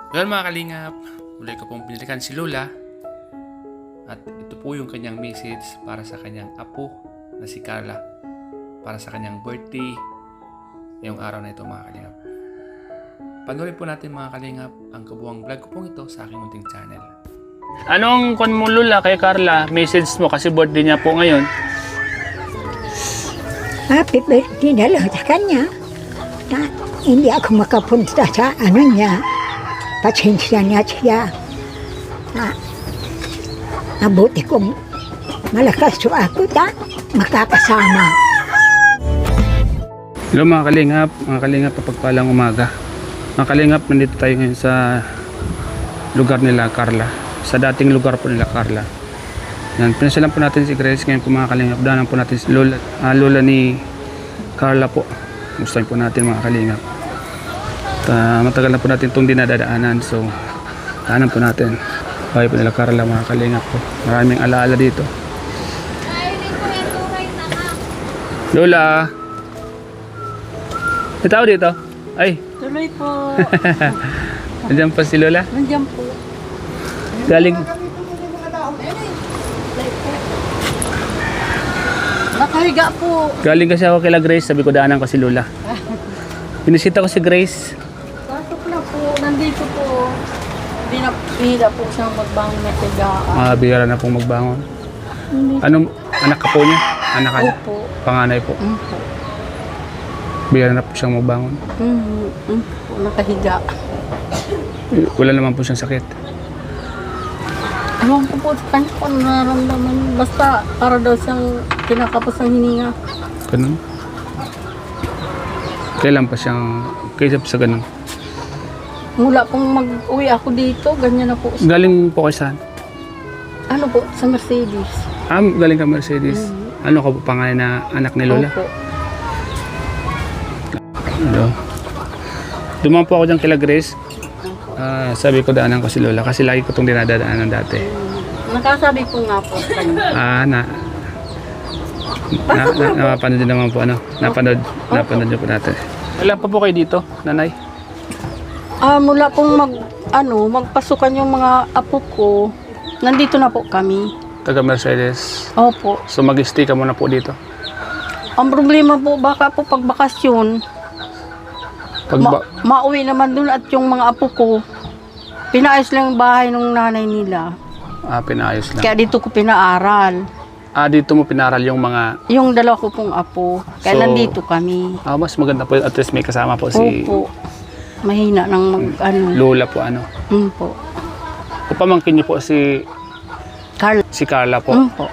Ngayon mga kalingap, muli ko pong pinilikan si Lola at ito po yung kanyang message para sa kanyang apo na si Carla para sa kanyang birthday ngayong araw na ito mga kalingap. Panoorin po natin mga kalingap ang kabuuang vlog ko pong ito sa aking munting channel. Anong kon mo Lola kay Carla? Message mo kasi birthday niya po ngayon. Happy birthday na lang sa kanya. Na, hindi ako makapunta sa ano niya. Pasensya niya siya. Na, nabuti kong malakas so ako na makakasama. Hello mga kalingap, papagpalang umaga. Mga kalingap, nandito tayo ngayon sa lugar nila Carla. Sa dating lugar po nila Carla. Yan, pinasalan po natin si Grace ngayon po mga kalingap. Danan po natin si Lola ni Carla po. Gustuin po natin mga kalingap. Matagal na po natin itong dinadaanan, so daanan po natin. Bahay po nila Carla mga kalingap po. Maraming alaala dito. Lola, may tao dito? Ay, Tuloy po. nandiyan pa si Lola. Nandiyan po. Galing, Nakahiga po. galing kasi ako kila Grace. Sabi ko daanan ko si Lola. Binisita ko si Grace. Pasok na po. Nandito po. Pinapila po siyang magbangon na tigaan. Bihira na pong magbangon. Anong anak ka po niya? Anak ka? Opo. Panganay po. Opo. Bihira na po siyang magbangon. Po. Nakahiga. Wala naman po siyang sakit. Ewan ko po sa kanya kung nararamdaman. Basta para daw siyang kinakapos ng hininga. Ganun. Kailan pa siyang, kaysa sa ganun? Mula pong mag-uwi ako dito, ganyan na po siya. Galing po kay saan? Ano po, sa Mercedes. Galing ka Mercedes. Ano ka po pangalan na anak ni Lola? Opo. Ano? Dumaan po ako dyan kila Grace. Sabi ko daanan ko si Lola kasi lagi ko itong dinadaanan dati. Nakasabi po nga po sa kanya. Napanood din naman po ano. Napanood niyo po natin. Kailan pa po kayo dito, nanay? Mula pong magpasukan yung mga apo ko, nandito na po kami. Taga Mercedes. Opo. So mag-stay ka muna po dito. Ang problema po, baka po pag bakasyon, mauwi naman dun at yung mga apo ko, pinaayos lang yung bahay ng nanay nila. Pinaayos lang. Kaya dito ko pinaaral. Dito mo pinaral yung mga... Yung dalawa ko pong apo. Kaya So, nandito kami. mas maganda po at least may kasama po si Opo. Mahina ng Lola po ano. Po. O pamangkin niyo po si Carl. Carla po. Po.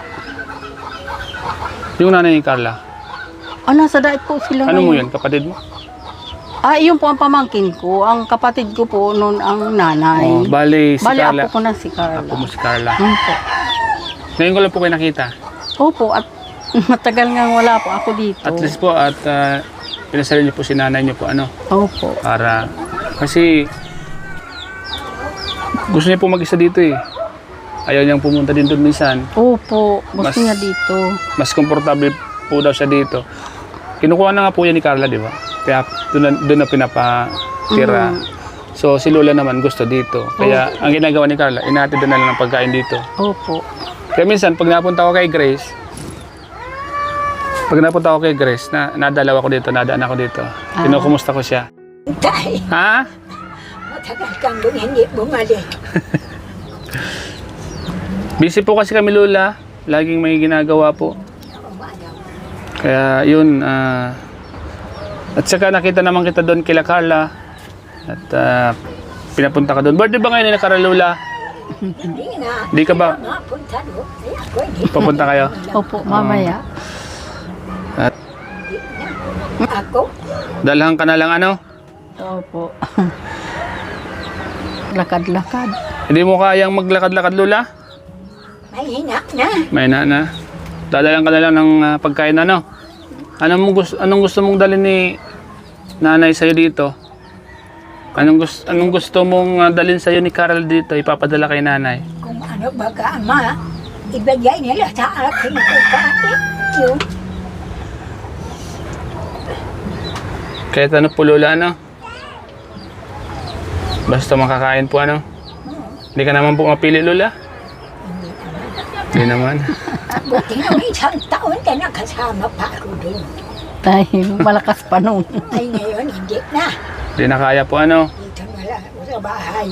Yung nanay ni Carla. Nasa daig po sila Ano mo ngayon. yun? Kapatid mo? Iyon po ang pamangkin ko. Ang kapatid ko po noon ang nanay. Bali si Bali, Carla. apo ko na si Carla. Apo mo si Carla. Po. Ngayon ko lang po kayo nakita. Opo, at matagal nga wala po ako dito. At least po at pinasalan niyo po si nanay niyo po ano. Opo. Para kasi gusto niya po mag-isa dito eh. Ayaw niyang pumunta din doon minsan. Opo, gusto Mas- niya dito. Mas komportable po daw siya dito. Kinukuha na nga po yan ni Carla, di ba? Kaya doon na pinapatira. So si Lola naman gusto dito. Kaya ang ginagawa ni Carla, inahatid na lang ng pagkain dito. Opo. Kaya minsan pag napunta ako kay Grace, nadalaw ako dito, nadaan ako dito. Kinukumusta ko siya. Tay, Ha? matagal kang hindi bumalik. Busy po kasi kami Lola. Laging may ginagawa po. Kaya yun, at saka nakita naman kita doon kila Carla. At pinapunta ka doon. Birthday ba ngayon ni Carla Lola? Hindi na. Di ka ba? Mapunta doon. Ako hindi. Papunta kayo? Opo, mamaya. At Ako, dalhan ka na lang ano? Opo. Lakad-lakad. Hindi mo kayang maglakad-lakad Lola? mahina na. May na. Dadalan ka na lang ng pagkain ano? Anong gusto mong dalhin ni nanay sa'yo dito? Anong gusto mong dalhin sa'yo ni Carl dito? Ipapadala kay nanay. Kung ano baga ama, ibigay nila sa akin pagkain. Yun. Kahit ano po Lola ano? Basta makakain po ano? Hindi ka naman po mapili, Lola? Hindi naman. Buti nung isang taon ka nakasama pa ako doon. Tayo, malakas pa nun. Ay ngayon, hindi na. Hindi na kaya po ano? Dito na lang ako sa bahay.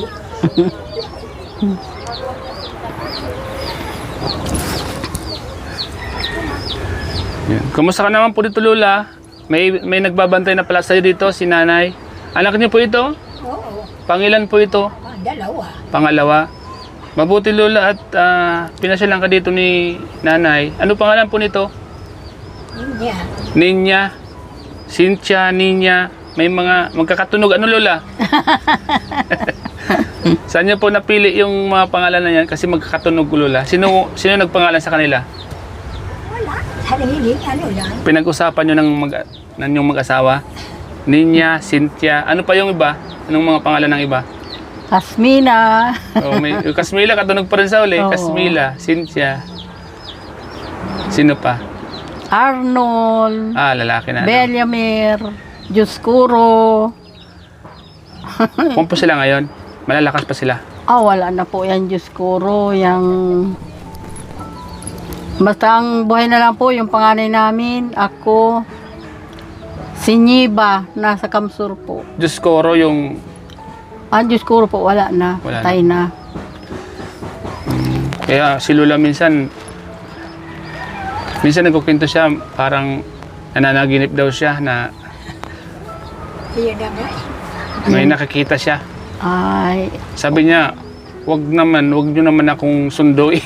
Yan. Kumusta ka naman po dito, Lola? May nagbabantay na pala sa'yo dito, si nanay. Anak niyo po ito? Oo, Pangilan po ito? ang dalawa. Pangalawa. Mabuti, Lola, at pinasyalan ka dito ni nanay. Ano pangalan po nito? Niya. Ninya. Cynthia, Ninya. May mga magkakatunog. Ano, Lola? Saan niyo po napili yung mga pangalan na yan? Kasi magkakatunog, Lola. Sino nagpangalan sa kanila? Wala. Sariling ano lang. Pinag-usapan nyo ng yung mag-asawa? Ninya, Cynthia. Ano pa yung iba? Anong mga pangalan ng iba? Kasmina. Yung Kasmila, katunog pa rin sa uli. Oo. Kasmila, Cynthia. Sino pa? Arnold. Lalaki na. Beliamir. Dioscuro. Kung po sila ngayon, malalakas pa sila. Wala na po yan, Dioscuro. Basta ang buhay na lang po, yung panganay namin, ako, si Niba, nasa Kamsur po. Diyos Koro yung... Dioscuro po, wala na. Wala Patay na. Kaya si Lola minsan nagkukwento siya, parang nananaginip daw siya na Iyon na nga. may nakikita siya. Ay, Sabi niya, wag nyo naman akong sunduin.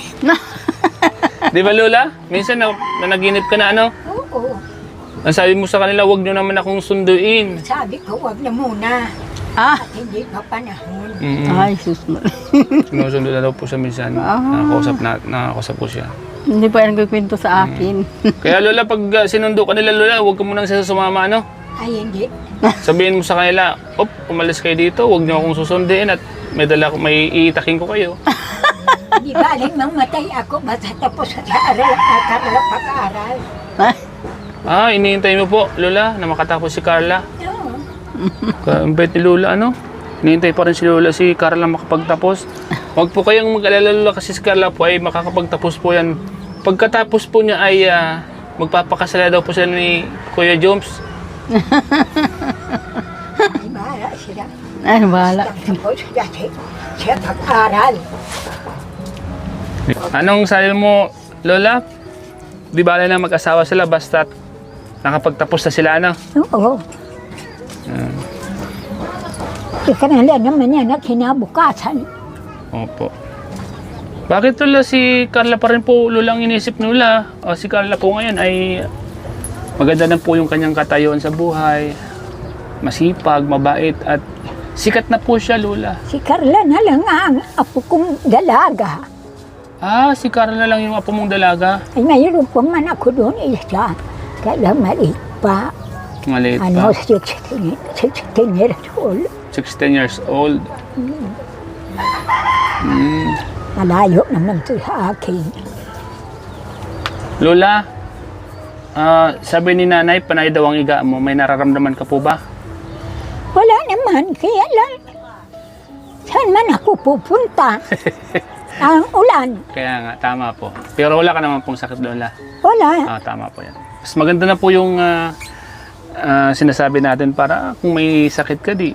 Di ba, Lola? Minsan nanaginip ka na ano? Oo. Ang sabi mo sa kanila, wag nyo naman akong sunduin. Sabi ko, wag na muna. ah, At hindi pa panahon. ay, sus. Sinusundo na daw po siya minsan. Nakakausap po siya. Hindi pa yan nagkikwento sa akin. Kaya, Lola, pag sinundo ka nila, Lola, wag ka munang sumama, ano? Ay, hindi. Sabihin mo sa kanila, umalis kayo dito, huwag niyo akong susunduin at may iitakin ko kayo. Di baling mamatay ako basta tapos sa aral at pag-aaral. Iniintay mo po, Lola, na makatapos si Carla. Oo. Ang bait ni Lola, ano? Iniintay pa rin si Lola si Carla makapagtapos. Huwag po kayong mag-alala, Lola, kasi si Carla po ay makakapagtapos po yan. Pagkatapos po niya ay magpapakasala daw po siya ni Kuya Joms. Ay, bahala sila. Ay, bahala. Tapos siya pag-aaral. Anong sabi mo, Lola? Di ba na mag-asawa sila basta nakapagtapos na sila, ano? Oo. Ikanala naman yan na kinabukasan. Opo. Bakit, Lola, si Carla pa rin po, Lola, ang inisip ni Lola? Si Carla po ngayon ay maganda na po yung kanyang katayuan sa buhay. Masipag, mabait, at sikat na po siya, Lola. Si Carla na lang ang apo kong dalaga. Si Carla lang yung apo mong dalaga. Ay, mayroon pa man ako doon isa. Kaya maliit pa. Maliit Ano, pa. 16 years old. 16 years old. Malayo naman to sa akin. Lola, sabi ni nanay, panay daw ang iga mo. May nararamdaman ka po ba? Wala naman, kaya lang. Saan man ako pupunta? Ang ulan. Kaya nga, tama po. Pero wala ka naman pong sakit, Lola. Wala. Tama po yan. Mas maganda na po yung sinasabi natin para kung may sakit ka, di.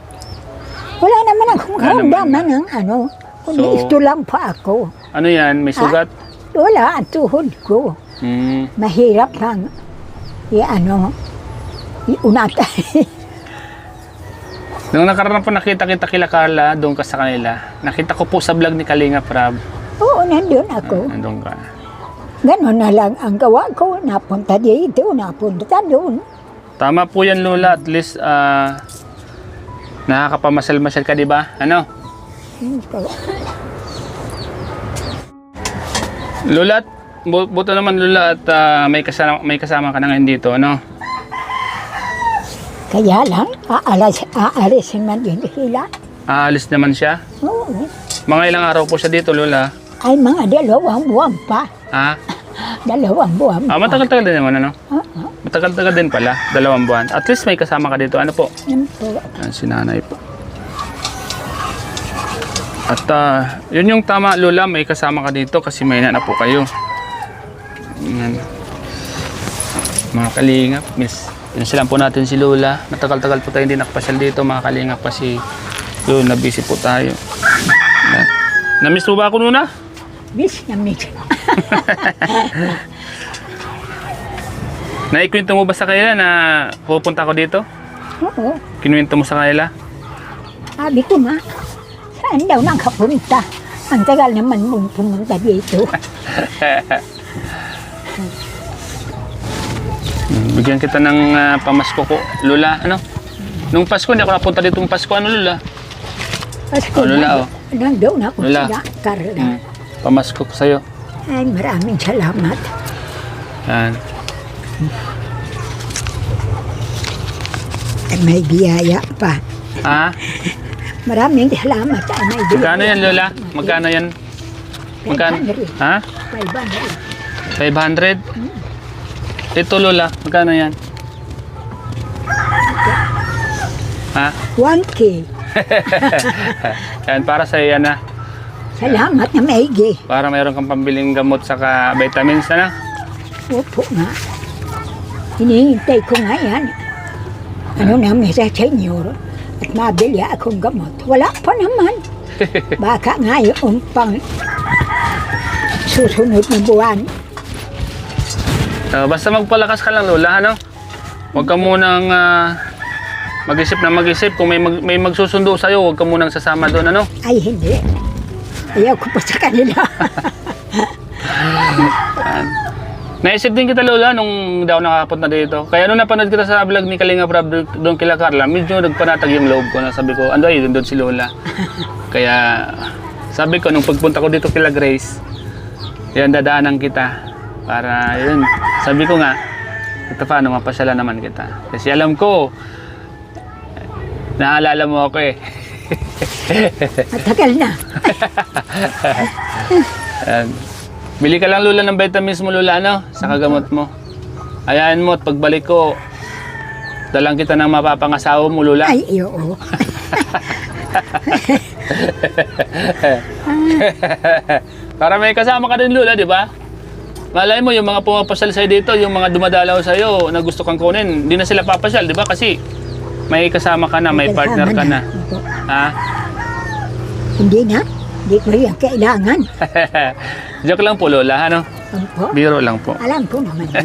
Wala naman akong Wala naman. karamdaman ng ano. Kundi So- ito lang pa ako. Ano yan? May sugat? Wala ang tuhod ko. Mahirap lang. Iunatay. Nung nakaraan po nakita kita kila Carla, doon ka sa kanila. Nakita ko po sa vlog ni Kalinga Prab. Oo, nandun ako. Nandun ka. Ganon na lang ang gawa ko. Napunta dito, napunta doon. Tama po yan, Lola. At least, nakakapamasal-masal ka, di ba? Ano? Lola, buto naman, Lola, at may kasama ka na ngayon dito, ano? Kaya lang, aalisin man din sila. Aalis naman siya. Oo. Mga ilang araw po siya dito, Lola. Ay, mga 2 buwan pa. 2 buwan pa. Matagal-tagal din naman, ano? Oo. Matagal-tagal din pala, 2 buwan. At least may kasama ka dito, ano po? Yan po. Si nanay po. At yun yung tama, Lola, may kasama ka dito kasi may na po kayo. Yan. Mga kalingap, miss. Pinasilan po natin si Lola. Matagal-tagal po tayo hindi nakapasyal dito, mga kalingap, kasi yun, nabisi po tayo. Yan. Na-miss mo ba ako Nuna? Miss na miss. Naikwento mo ba sa kanila na pupunta ako dito? Oo. Kinuwento mo sa kanila? Sabi ko nga, saan daw nakapunta? Ang tagal naman mong pumunta dito. Bigyan kita ng pamasko ko, Lola. Ano? Nung Pasko, hindi ako napunta dito ng Pasko. Ano, Lola? Pasko Lola, na, nandun ako Lola. sa Carla. Pamasko ko sa'yo. Ay, maraming salamat. Yan. Ay, may biyaya pa. Ha? Maraming salamat. Ay, may biyaya. Magkano yan, Lola? Magkano yan? Magkano? 500. Ha? 500. 500? Ito, Lola. Magkano yan? Ha? 1K. Yan, para sa'yo yan, ha? Salamat na maigi. Para mayroon kang pambiling gamot saka vitamins, na. Opo nga. Hinihintay ko nga yan. Ano namin sa senyor at mabili akong gamot. Wala pa naman. Baka nga yung pang susunod na buwan. Basta magpalakas ka lang, Lola, ano? Huwag ka munang mag-isip na mag-isip. Kung may magsusundo sa'yo, huwag ka munang sasama doon, ano? Ay, hindi. Ayaw ko pa sa kanila. Naisip din kita, Lola, nung daw nakapunta dito. Kaya nung napanood kita sa vlog ni Kalinga Prab doon kila Carla, medyo nagpanatag yung loob ko na sabi ko, ano ay, doon si Lola. Kaya sabi ko, nung pagpunta ko dito kila Grace, yan, dadaanan kita. Para yun, sabi ko nga, ito paano, mapasyalan naman kita. Kasi alam ko, naalala mo ako eh. Matagal na. Bili ka lang, Lola, ng vitamins mo, Lola, ano? Sa kagamot mo. Hayaan mo at pagbalik ko, dalang kita ng mapapangasawa mo, Lola. Ay, oo. Para may kasama ka din, Lola, di ba? Malay mo, yung mga pumapasyal sa'yo dito, yung mga dumadalaw sa'yo na gusto kang kunin, hindi na sila papasyal, di ba? Kasi may kasama ka na, may partner ka na. Opo. Ha? Hindi na. Hindi ko yan kailangan. Joke lang po, Lola, ano? Opo. Biro lang po. Alam ko naman yun.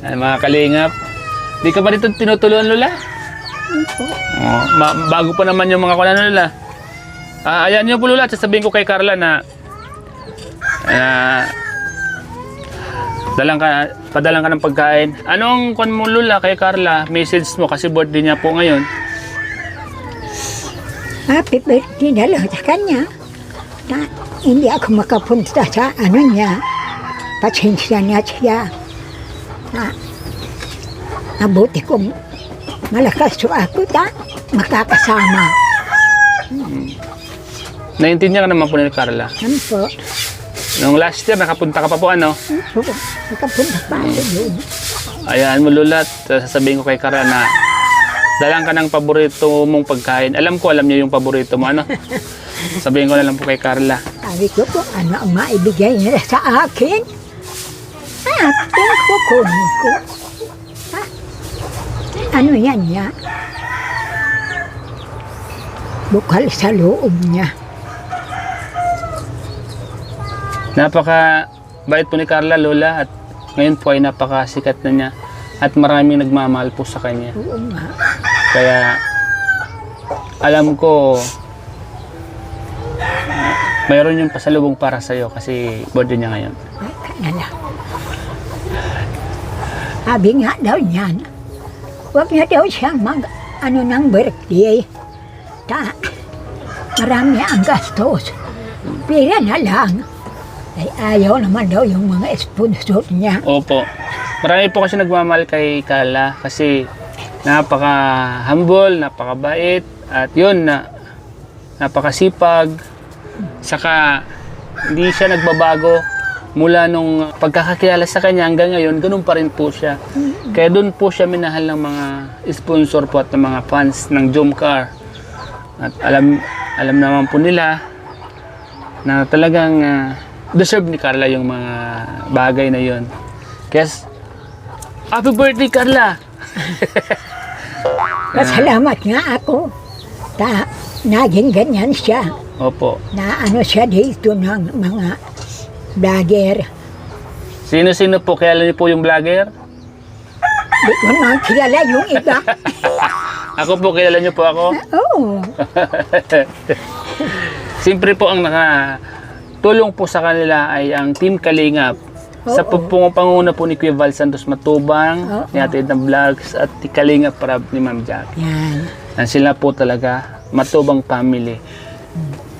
Ay, mga kalingap, di ka ba dito tinutulungan, Lola? Opo. Oh, bago pa naman yung mga kunan, Lola. Ayan niyo po, Lola, sasabihin ko kay Carla na padalang ka ng pagkain. Anong kun mo, Lola, kay Carla? Message mo kasi birthday niya po ngayon. Happy birthday na lang sa kanya. Na, hindi ako makapunta sa ano niya. Pasensya niya siya. Na, nabuti kong malakas so ako makakasama. Naintindihan ka naman po ni Carla. Ano po? Nung last year, nakapunta ka pa po, ano? Opo, nakapunta pa ako doon. Ayan mo, Lola, at sasabihin ko kay Carla na dalang ka ng paborito mong pagkain. Alam ko, alam niya yung paborito mo, ano? Sabihin ko na lang po kay Carla. Sabi ko po, ano ang maibigay niya sa akin? Ating kukunin ko. Ha? Ano yan niya? Bukal sa loob niya. Napaka bait po ni Carla, Lola, at ngayon po ay napakasikat na niya at maraming nagmamahal po sa kanya. Oo nga. Kaya alam ko mayroon yung pasalubong para sa'yo kasi birthday niya ngayon. Ay, kanala. Sabi nga daw niyan, huwag na daw siyang ng birthday. Marami ang gastos. Pira na lang. Ay ayaw naman daw yung mga sponsor niya. Opo. Marami po kasi nagmamahal kay Carla kasi napaka-humble, napakabait, at yun, napakasipag. Saka hindi siya nagbabago mula nung pagkakakilala sa kanya hanggang ngayon, ganun pa rin po siya. Kaya doon po siya minahal ng mga sponsor po at ng mga fans ng Jomcar. At alam naman po nila na talagang deserve ni Carla yung mga bagay na yun. Kaya, happy birthday, Carla! Pasalamat nga ako. Naging ganyan siya. Opo. Na ano siya dito ng mga vlogger. Sino-sino po? Kilala niyo po yung vlogger? Di ko naman kilala yung iba. Ako po, kilala niyo po ako? Oo. Siyempre po ang nakatulong po sa kanila ay ang Team Kalingap. Sa pangunguna po ni Kuya Val Santos Matubang, ni Ate Edna Vlogs at ni Kalingap para ni Ma'am Jackie. Yan. Yan sila po talaga, Matubang family.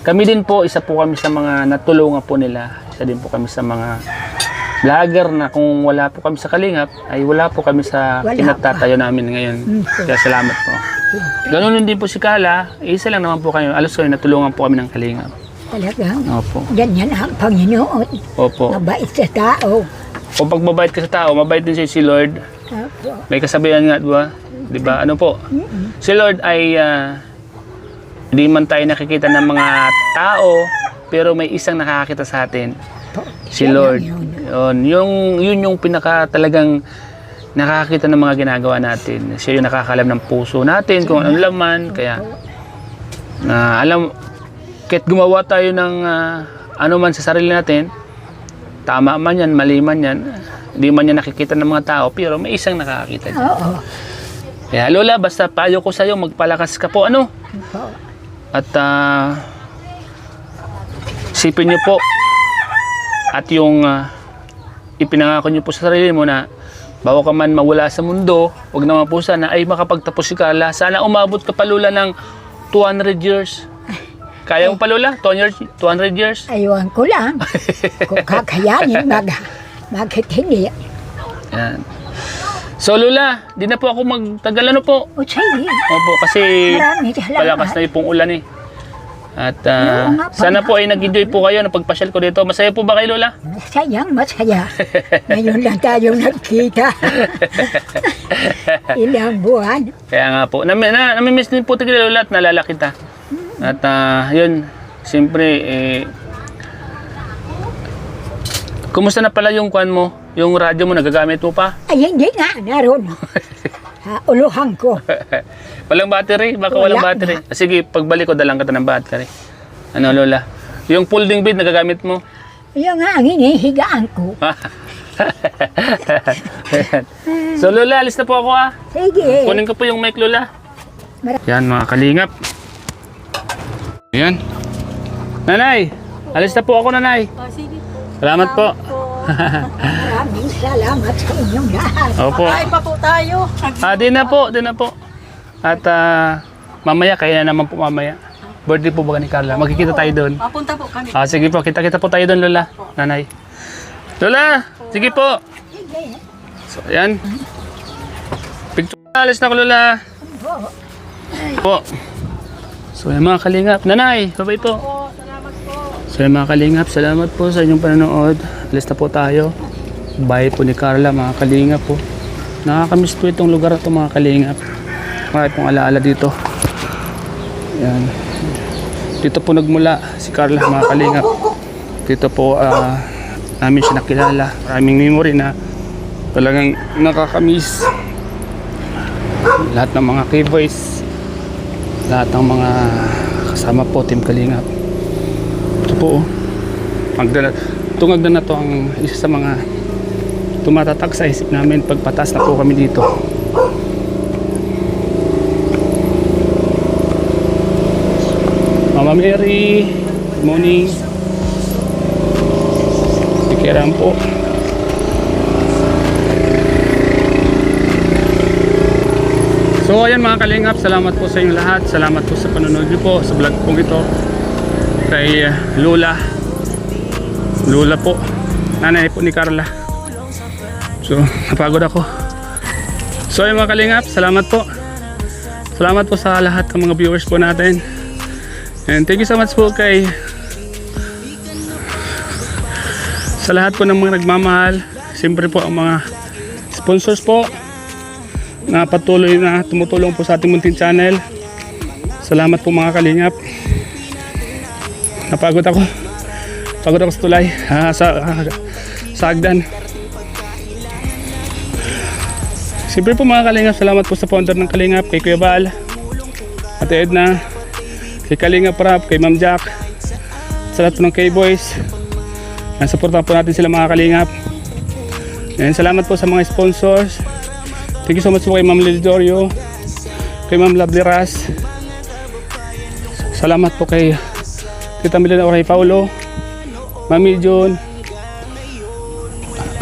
Kami din po, isa po kami sa mga natulungan po nila. Isa din po kami sa mga vlogger na kung wala po kami sa Kalingap, ay wala po kami sa pinagtatayo namin ngayon. Kaya salamat po. Ganun din po si Carla, isa lang naman po kayo. Alos kayo, natulungan po kami ng Kalingap. Talagang. Opo. Ganyan ang Panginoon. Opo. Mabait sa tao. Kung pag mabait ka sa tao, mabait din si Lord. Opo. May kasabihan nga, di ba? Ano po? Si Lord ay hindi man tayo nakikita ng mga tao, pero may isang nakakakita sa atin. Si Siya Lord. lang Yun yung pinaka talagang nakakita ng mga ginagawa natin. Siya yung nakakalam ng puso natin, kung anong laman. Kaya, alam, kahit gumawa tayo ng ano man sa sarili natin, tama man yan, mali man yan, hindi man yan nakikita ng mga tao, pero may isang nakakakita dyan. Oo. Kaya Lola, basta payo ko sa'yo, magpalakas ka po, ano? Oo. At sipin niyo po, at yung ipinangako niyo po sa sarili mo na bago ka man mawala sa mundo, wag naman po sana ay makapagtapos si Carla. Sana umabot ka pa Lola ng 200 years. Kaya mo pa Lola? 200 years? Aywan ko lang. Kung kakayanin, bakit hindi? Yan. So Lola, di na po ako magtagal ano po. O sige, Opo, kasi Maraming salamat. palakas na yung pong ulan eh. At Oo nga pala. sana po ay nag-enjoy po kayo na pagpasyal ko dito. Masaya po ba kayo Lola? masaya. Ngayon lang tayo nagkita. Ilang buwan. Kaya nga po, namimiss din po tayo Lola at nalala kita. At yun, siyempre, kumusta na pala yung kwan mo? Yung radyo mo, nagagamit mo pa? Ay, hindi nga, naroon. Uluhan ko. Walang battery? Baka Wala walang battery. Sige, pagbalik ko, dalang kita ng battery. Ano Lola? Yung folding bed, nagagamit mo? Yung nga ang hinihigaan ko. So Lola, alis na po ako Sige. Kunin ko po yung mic Lola. Yan mga kalingap. Yan. Nanay, alis na po ako Nanay. Oh, sige po. Salamat po. Maraming salamat sa inyong lahat. Opo. Ay pa po tayo. Di na po. At mamaya, kaya na naman po mamaya. Birthday po ba ni Carla? Magkikita tayo doon. Papunta po kami. Sige po, kita-kita po tayo doon Lola. Nanay. Lola, sige po. Sige. So, ayan. Picture. Alis na ko Lola. Po. So, yung mga kalingap. Nanay, babay po. Salamat po. So, yung mga kalingap, salamat po sa inyong panonood. Alis na po tayo. Bahay po ni Carla, mga kalingap po. Nakakamiss po itong lugar ito mga kalingap. Marami pong alaala dito. Ayan. Dito po nagmula si Carla, mga kalingap. Dito po namin siya nakilala. Maraming memory na talagang nakakamiss. Lahat ng mga K-Boys, lahat ng mga kasama po, Team Kalingap. Ito po, tungag na to ang isa sa mga tumatatak sa isip namin pagpatas na po kami dito. Mama Mary, good morning. Pikiran po. So ayan mga kalingap, salamat po sa inyong lahat. Salamat po sa panonood niyo po sa vlog pong ito. Kay Lola po, nanay po ni Carla. So napagod ako. So ayan mga kalingap, salamat po. Salamat po sa lahat ng mga viewers po natin. And thank you so much po kay sa lahat po ng mga nagmamahal. Siyempre po ang mga sponsors po na patuloy na tumutulong po sa ating munting channel. Salamat po mga kalingap. Napagod ako. Pagod ako sa tulay. Sa hagdan. Siyempre po mga kalingap, salamat po sa founder ng Kalingap, kay Kuya Bal, Ate Edna, kay Kalingap Rap, kay Ma'am Jack, sa lahat po ng K-Boys. Supportan po natin sila mga Kalingap. And salamat po sa mga sponsors. Thank you so much po kay Ma'am Lidorio, kay Ma'am Lovely Ras. Salamat po kay Tita Milena Oray Paulo, Mami Jun,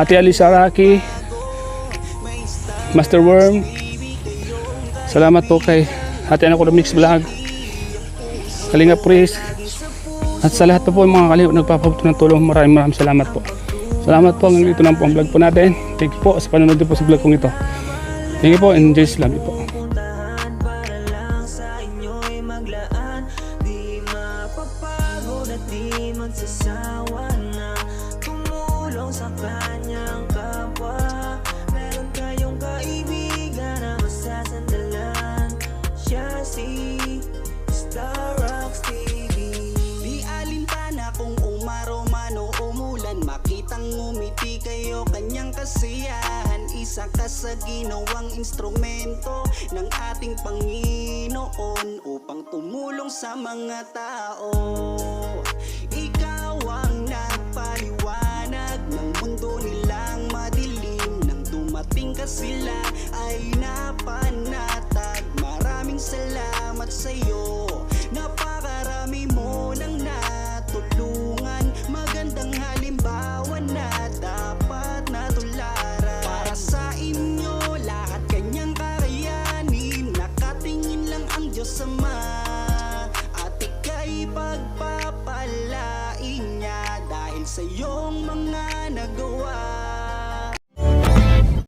Ate Alisa Raki, Master Worm. Salamat po kay Ate Ana ko Mix Vlog, Kalingap Priest, at sa lahat po mga kalingap nagpapabuti ng tulong. Maraming salamat po. Salamat po, hanggang dito na po ang vlog po natin. Thank you po sa panonood po sa vlog kong ito. Thank you po and Jesus love you po. Para lang sa inyo'y maglaan, di mapapagod at di magsasawa na tumulong sa kanyang kapwa. Meron kayong kaibigan na masasandalan, siya si Star Rocks TV. Di alintana kung umaraw man o umulan, makitang ngumiti kayo kanyang kasiyahan. Isa ka sa ginawang instrumento ng ating Panginoon upang tumulong sa mga tao. Ikaw ang nagpaliwanag ng mundo nilang madilim. Nang dumating ka sila ay napanatag. Maraming salamat sa iyo. Napakarami mo nang natulungan. Magandang halimbawa na dapat natularan. Para sa inyo lahat kanyang kakayanin, nakatingin lang ang Diyos Ama, at ika'y pagpapalain niya dahil sa iyong mga nagawa.